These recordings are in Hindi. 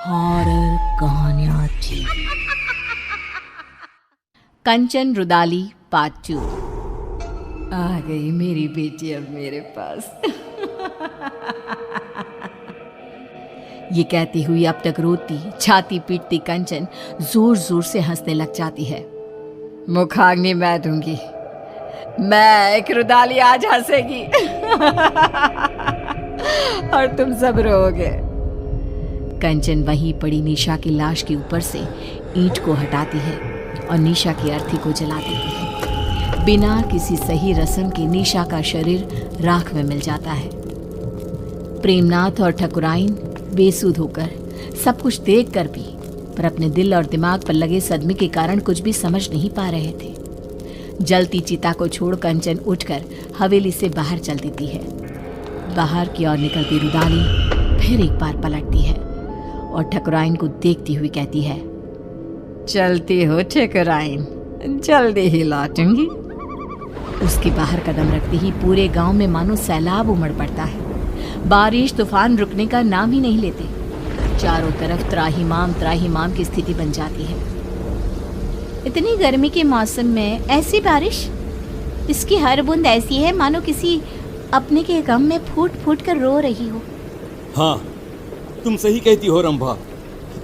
हॉरर कहानियां थी। कंचन रुदाली पार्ट 2। आ गई मेरी बेटी अब मेरे पास। ये कहती हुई अब तक रोती छाती पीटती कंचन जोर जोर से हंसने लग जाती है। मुखाग्नि मैं दूंगी, मैं एक रुदाली आज हंसेगी। और तुम सब रोओगे। कंचन वहीं पड़ी निशा की लाश के ऊपर से ईंट को हटाती है और निशा की अर्थी को जला देती है। बिना किसी सही रस्म के निशा का शरीर राख में मिल जाता है। प्रेमनाथ और ठकुराइन बेसुध होकर सब कुछ देखकर भी पर अपने दिल और दिमाग पर लगे सदमे के कारण कुछ भी समझ नहीं पा रहे थे। जलती चिता को छोड़ कंचन उठकर हवेली से बाहर चल देती है। बाहर की ओर निकलती रुदाली फिर एक बार पलटती है और ठकुराइन को देखती हुई कहती है, चलती हो ठकुराइन, जल्दी ही लौटूंगी। उसके बाहर कदम रखते ही पूरे गांव में मानो सैलाब उमड़ पड़ता है। बारिश तूफान रुकने का नाम ही नहीं लेते। चारों तरफ त्राहिमाम की स्थिति बन जाती है। इतनी गर्मी के मौसम में ऐसी बारिश, इसकी हर बूंद ऐसी है मानो किसी अपने के गम में फूट फूट कर रो रही हो। हाँ, तुम सही कहती हो रंभा।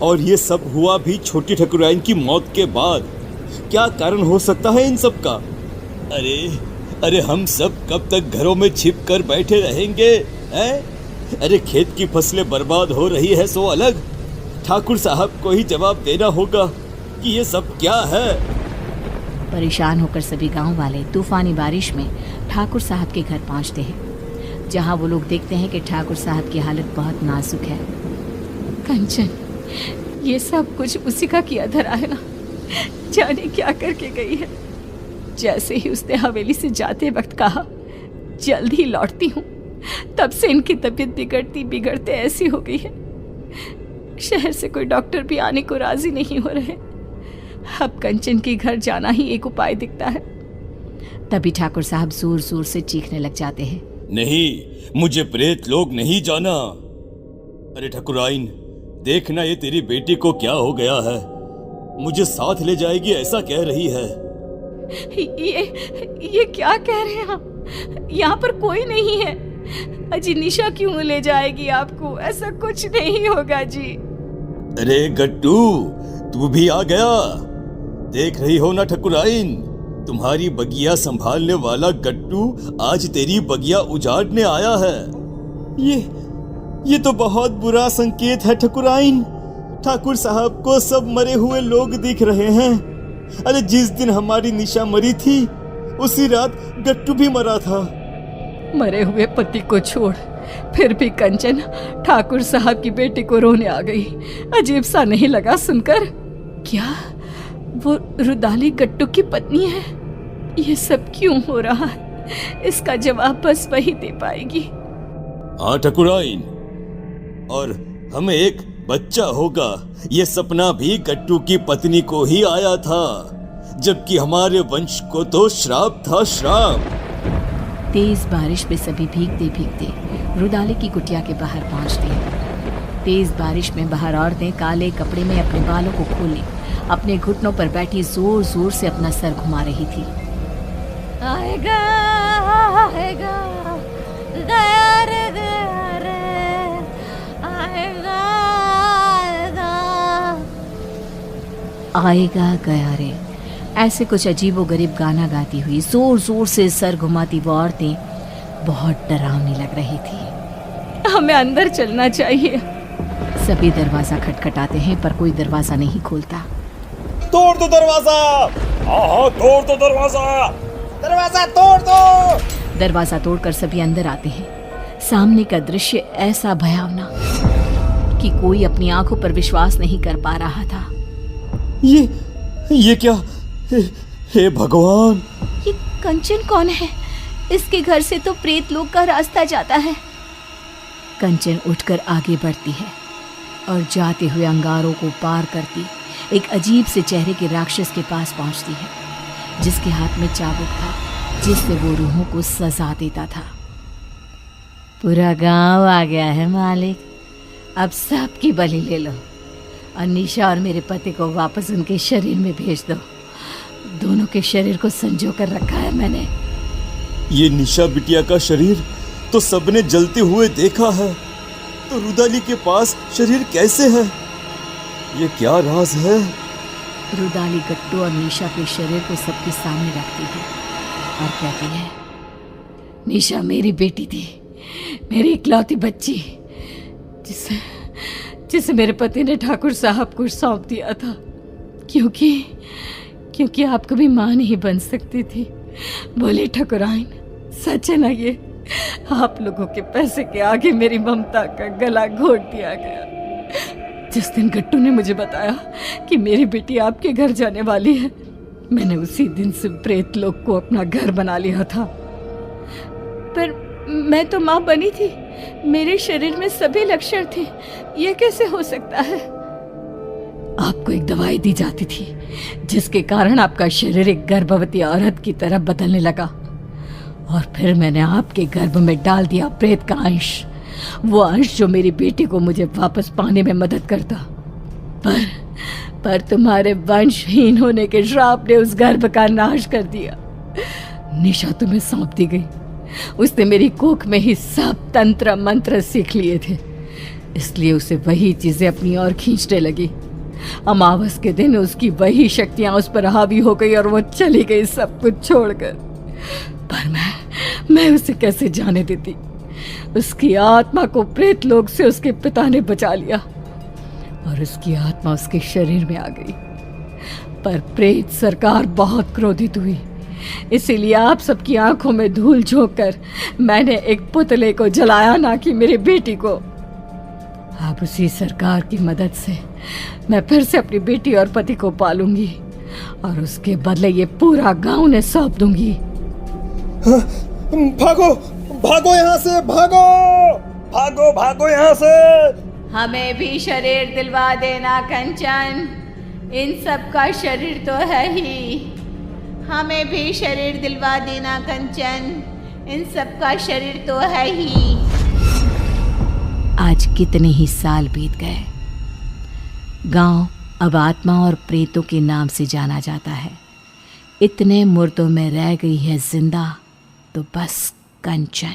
और ये सब हुआ भी छोटी ठकुराइन की मौत के बाद। क्या कारण हो सकता है इन सब का? अरे हम सब कब तक घरों में छिप कर बैठे रहेंगे हैं? अरे खेत की फसलें बर्बाद हो रही है सो अलग, ठाकुर साहब को ही जवाब देना होगा कि ये सब क्या है। परेशान होकर सभी गांव वाले तूफानी बारिश में ठाकुर साहब के घर पहुंचते हैं, जहां वो लोग देखते हैं कि ठाकुर साहब की हालत बहुत नाजुक है। कंचन, ये सब कुछ उसी का किया धरा है ना, जाने क्या करके गई है। जैसे ही उसने हवेली से जाते वक्त कहा जल्द ही लौटती हूँ, तब से इनकी तबीयत बिगड़ते ऐसी हो गई है। शहर से कोई डॉक्टर भी आने को राजी नहीं हो रहे। अब कंचन के घर जाना ही एक उपाय दिखता है। तभी ठाकुर साहब जोर जोर से चीखने लग जाते हैं, नहीं, मुझे प्रेत लोग नहीं जाना। अरे ठकुराइन, देखना ये तेरी बेटी को क्या हो गया है। मुझे साथ ले जाएगी ऐसा कह रही है। ये क्या कह रहे हैं आप? यहाँ पर कोई नहीं है। अजी निशा क्यों ले जाएगी आपको? ऐसा कुछ नहीं होगा जी। अरे गट्टू, तू भी आ गया। देख रही हो ना ठकुराइन, तुम्हारी बगिया संभालने वाला गट्टू आज तेरी बगिया उजाड़ने आया है। ये तो बहुत बुरा संकेत है ठकुराइन। ठाकुर साहब को सब मरे हुए लोग दिख रहे हैं। अरे जिस दिन हमारी निशा मरी थी उसी रात गट्टू भी मरा था। मरे हुए पति को छोड़ फिर भी कंचन ठाकुर साहब की बेटी को रोने आ गई। अजीब सा नहीं लगा सुनकर? क्या वो रुदाली गट्टू की पत्नी है? ये सब क्यों हो रहा है? इसका जवाब बस वही दे पाएगी। हाँ ठकुराइन, और हमें एक बच्चा होगा, ये सपना भी गट्टू की पत्नी को ही आया था, जबकि हमारे वंश को तो श्राप था, श्राप। तेज बारिश में सभी भीगते भीगते रुदाली की कुटिया के बाहर पहुंचते हैं। तेज बारिश में बाहर औरतें काले कपड़े में अपने बालों को खोले अपने घुटनों पर बैठी जोर जोर से अपना सर घुमा रही थी। आएगा आएगा गया रे गया रे, आएगा आएगा गया रे, ऐसे कुछ अजीबोगरीब गाना गाती हुई जोर जोर से सर घुमाती वो औरतें बहुत डरावनी लग रही थी। हमें अंदर चलना चाहिए। सभी दरवाजा खटखटाते हैं पर कोई दरवाजा नहीं खोलता। तोड़ दो दरवाजा। हाँ, तोड़ दो दरवाजा। दरवाजा तोड़ दो। दरवाजा तोड़कर सभी अंदर आते हैं। सामने का दृश्य ऐसा भयावना कि कोई अपनी आंखों पर विश्वास नहीं कर पा रहा था। ये क्या? हे भगवान, ये कंचन कौन है? इसके घर से तो प्रेत लोग का रास्ता जाता है। कंचन उठकर आगे बढ़ती है और जाते हुए अंगारों को पार करती एक अजीब से चेहरे के राक्षस के पास पहुंचती है, जिसके हाथ में चाबुक था, जिससे वो रूहों को सजा देता था। पूरा गांव आ गया है मालिक, अब सबकी बलि ले लो। और निशा और मेरे पति को वापस उनके शरीर में भेज दो। दोनों के शरीर को संजो कर रखा है मैंने। ये निशा बिटिया का शरीर तो सबने जलते हुए देखा है, तो रुदाली के पास शरीर कैसे है? ये क्या राज है? रुदाली गट्टू और निशा के शरीर को सबके सामने रखती है और कहती है, निशा मेरी बेटी थी, मेरी इकलौती बच्ची, जिसे मेरे पति ने ठाकुर साहब को सौंप दिया था, क्योंकि आप कभी मां नहीं बन सकती थी। बोले ठकुराइन, सच है ना ये? आप लोगों के पैसे के आगे मेरी ममता का गला घोट दिया गया। जिस दिन गट्टू ने मुझे बताया कि मेरी बेटी आपके घर जाने वाली है, मैंने उसी दिन से प्रेत लोक को अपना घर बना लिया था। पर मैं तो मां बनी थी, मेरे शरीर में सभी लक्षण थे, ये कैसे हो सकता है? आपको एक दवाई दी जाती थी जिसके कारण आपका शरीर एक गर्भवती औरत की तरह बदलने लगा, और फिर मैंने आपके गर्भ में डाल दिया प्रेत का अंश, वो अंश जो मेरी बेटी को मुझे वापस पाने में मदद करता। पर तुम्हारे वंशहीन होने के श्राप ने उस गर्भ का नाश कर दिया। निशा तुम्हें सौंप दी गई, उसने मेरी कोख में ही सब तंत्र मंत्र सीख लिए थे, इसलिए उसे वही चीजें अपनी ओर खींचने लगी। अमावस के दिन उसकी वही शक्तियां उस पर हावी हो गई और वो चली गई सब कुछ छोड़कर। पर मैं उसे कैसे जाने देती? उसकी आत्मा को प्रेत लोक से उसके पिता ने बचा लिया और उसकी आत्मा उसके शरीर में आ गई। पर प्रेत सरकार बहुत क्रोधित हुई, इसीलिए आप सबकी आंखों में धूल झोंक कर मैंने एक पुतले को जलाया, ना कि मेरी बेटी को। अब उसी सरकार की मदद से मैं फिर से अपनी बेटी और पति को पालूंगी और उसके बदले ये पूरा गांव ने सौंप दूंगी। भागो भागो यहाँ से, भागो भागो भागो यहाँ से। हमें भी शरीर दिलवा देना कंचन, इन सब का शरीर तो है ही। हमें भी शरीर दिलवा देना कंचन, इन सब का शरीर तो है ही। आज कितने ही साल बीत गए, गांव अब आत्मा और प्रेतों के नाम से जाना जाता है। इतने मुर्दों में रह गई है जिंदा तो बस कंचन।